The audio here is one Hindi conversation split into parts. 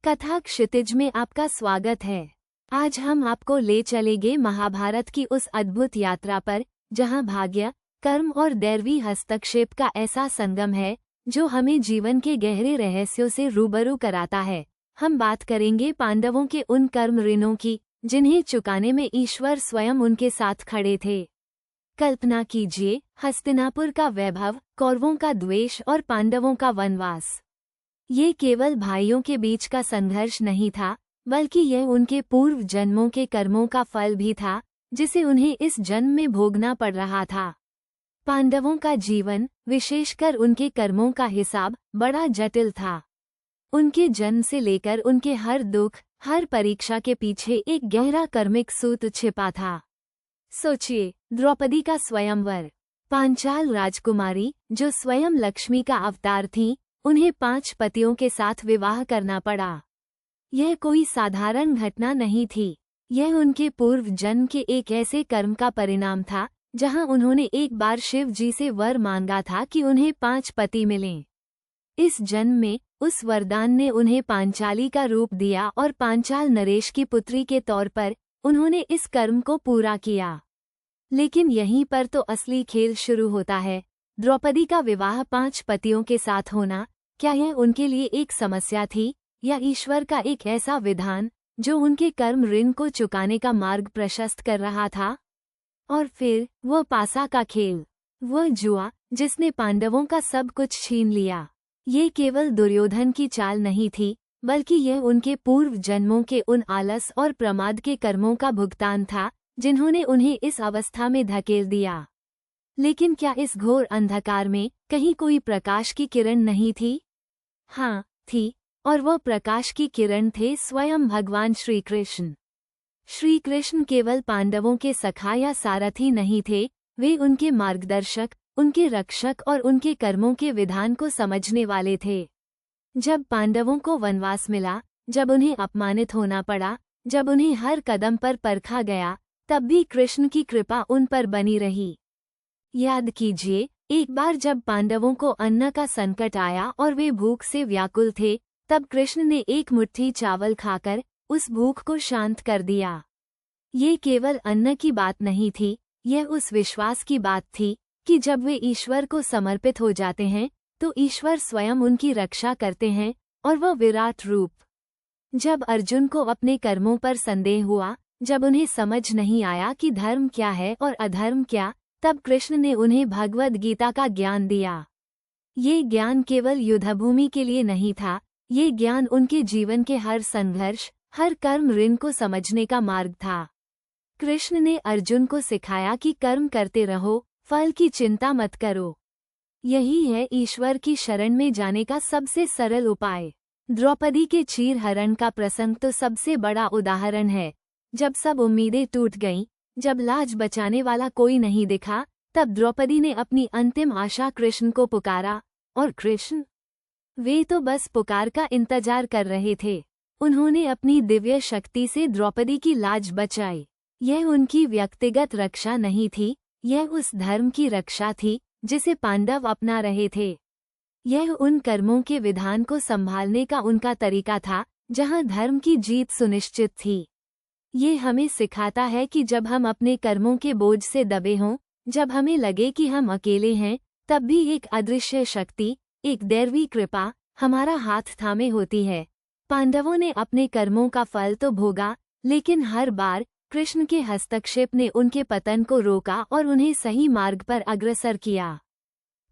कथा क्षितिज में आपका स्वागत है। आज हम आपको ले चलेंगे महाभारत की उस अद्भुत यात्रा पर जहां भाग्य, कर्म और दैवी हस्तक्षेप का ऐसा संगम है जो हमें जीवन के गहरे रहस्यों से रूबरू कराता है। हम बात करेंगे पांडवों के उन कर्म ऋणों की जिन्हें चुकाने में ईश्वर स्वयं उनके साथ खड़े थे। कल्पना कीजिए, हस्तिनापुर का वैभव, कौरवों का द्वेष और पांडवों का वनवास। ये केवल भाइयों के बीच का संघर्ष नहीं था, बल्कि यह उनके पूर्व जन्मों के कर्मों का फल भी था जिसे उन्हें इस जन्म में भोगना पड़ रहा था। पांडवों का जीवन, विशेषकर उनके कर्मों का हिसाब, बड़ा जटिल था। उनके जन्म से लेकर उनके हर दुख, हर परीक्षा के पीछे एक गहरा कर्मिक सूत्र छिपा था। सोचिए, द्रौपदी का स्वयंवर। पांचाल राजकुमारी, जो स्वयं लक्ष्मी का अवतार थीं, उन्हें 5 पतियों के साथ विवाह करना पड़ा। यह कोई साधारण घटना नहीं थी। यह उनके पूर्व जन्म के एक ऐसे कर्म का परिणाम था जहां उन्होंने एक बार शिव जी से वर मांगा था कि उन्हें 5 पति मिलें। इस जन्म में उस वरदान ने उन्हें पांचाली का रूप दिया और पांचाल नरेश की पुत्री के तौर पर उन्होंने इस कर्म को पूरा किया। लेकिन यहीं पर तो असली खेल शुरू होता है। द्रौपदी का विवाह 5 पतियों के साथ होना, क्या यह उनके लिए एक समस्या थी या ईश्वर का एक ऐसा विधान जो उनके कर्म ऋण को चुकाने का मार्ग प्रशस्त कर रहा था? और फिर वह पासा का खेल, वह जुआ जिसने पांडवों का सब कुछ छीन लिया। ये केवल दुर्योधन की चाल नहीं थी, बल्कि यह उनके पूर्व जन्मों के उन आलस और प्रमाद के कर्मों का भुगतान था जिन्होंने उन्हें इस अवस्था में धकेल दिया। लेकिन क्या इस घोर अंधकार में कहीं कोई प्रकाश की किरण नहीं थी? हाँ, थी, और वह प्रकाश की किरण थे स्वयं भगवान श्री कृष्ण। श्री कृष्ण केवल पांडवों के सखा या सारथी नहीं थे, वे उनके मार्गदर्शक, उनके रक्षक और उनके कर्मों के विधान को समझने वाले थे। जब पांडवों को वनवास मिला, जब उन्हें अपमानित होना पड़ा, जब उन्हें हर कदम पर परखा गया, तब भी कृष्ण की कृपा उन पर बनी रही। याद कीजिए, एक बार जब पांडवों को अन्न का संकट आया और वे भूख से व्याकुल थे, तब कृष्ण ने एक मुट्ठी चावल खाकर उस भूख को शांत कर दिया। ये केवल अन्न की बात नहीं थी, यह उस विश्वास की बात थी कि जब वे ईश्वर को समर्पित हो जाते हैं तो ईश्वर स्वयं उनकी रक्षा करते हैं, और वह विराट रूप। जब अर्जुन को अपने कर्मों पर संदेह हुआ, जब उन्हें समझ नहीं आया कि धर्म क्या है और अधर्म क्या, तब कृष्ण ने उन्हें भगवद गीता का ज्ञान दिया। ये ज्ञान केवल युद्धभूमि के लिए नहीं था, ये ज्ञान उनके जीवन के हर संघर्ष, हर कर्म ऋण को समझने का मार्ग था। कृष्ण ने अर्जुन को सिखाया कि कर्म करते रहो, फल की चिंता मत करो। यही है ईश्वर की शरण में जाने का सबसे सरल उपाय। द्रौपदी के चीर हरण का प्रसंग तो सबसे बड़ा उदाहरण है। जब सब उम्मीदें टूट गईं, जब लाज बचाने वाला कोई नहीं दिखा, तब द्रौपदी ने अपनी अंतिम आशा कृष्ण को पुकारा, और कृष्ण, वे तो बस पुकार का इंतजार कर रहे थे। उन्होंने अपनी दिव्य शक्ति से द्रौपदी की लाज बचाई। यह उनकी व्यक्तिगत रक्षा नहीं थी, यह उस धर्म की रक्षा थी जिसे पांडव अपना रहे थे। यह उन कर्मों के विधान को संभालने का उनका तरीका था जहां धर्म की जीत सुनिश्चित थी। ये हमें सिखाता है कि जब हम अपने कर्मों के बोझ से दबे हों, जब हमें लगे कि हम अकेले हैं, तब भी एक अदृश्य शक्ति, एक दैवी कृपा हमारा हाथ थामे होती है। पांडवों ने अपने कर्मों का फल तो भोगा, लेकिन हर बार कृष्ण के हस्तक्षेप ने उनके पतन को रोका और उन्हें सही मार्ग पर अग्रसर किया।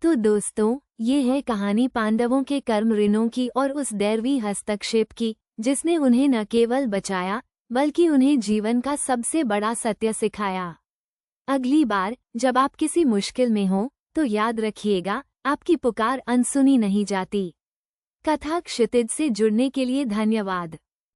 तो दोस्तों, ये है कहानी पांडवों के कर्म ऋणों की और उस दैवी हस्तक्षेप की जिसने उन्हें न केवल बचाया बल्कि उन्हें जीवन का सबसे बड़ा सत्य सिखाया। अगली बार जब आप किसी मुश्किल में हो, तो याद रखिएगा, आपकी पुकार अनसुनी नहीं जाती। कथा क्षितिज से जुड़ने के लिए धन्यवाद।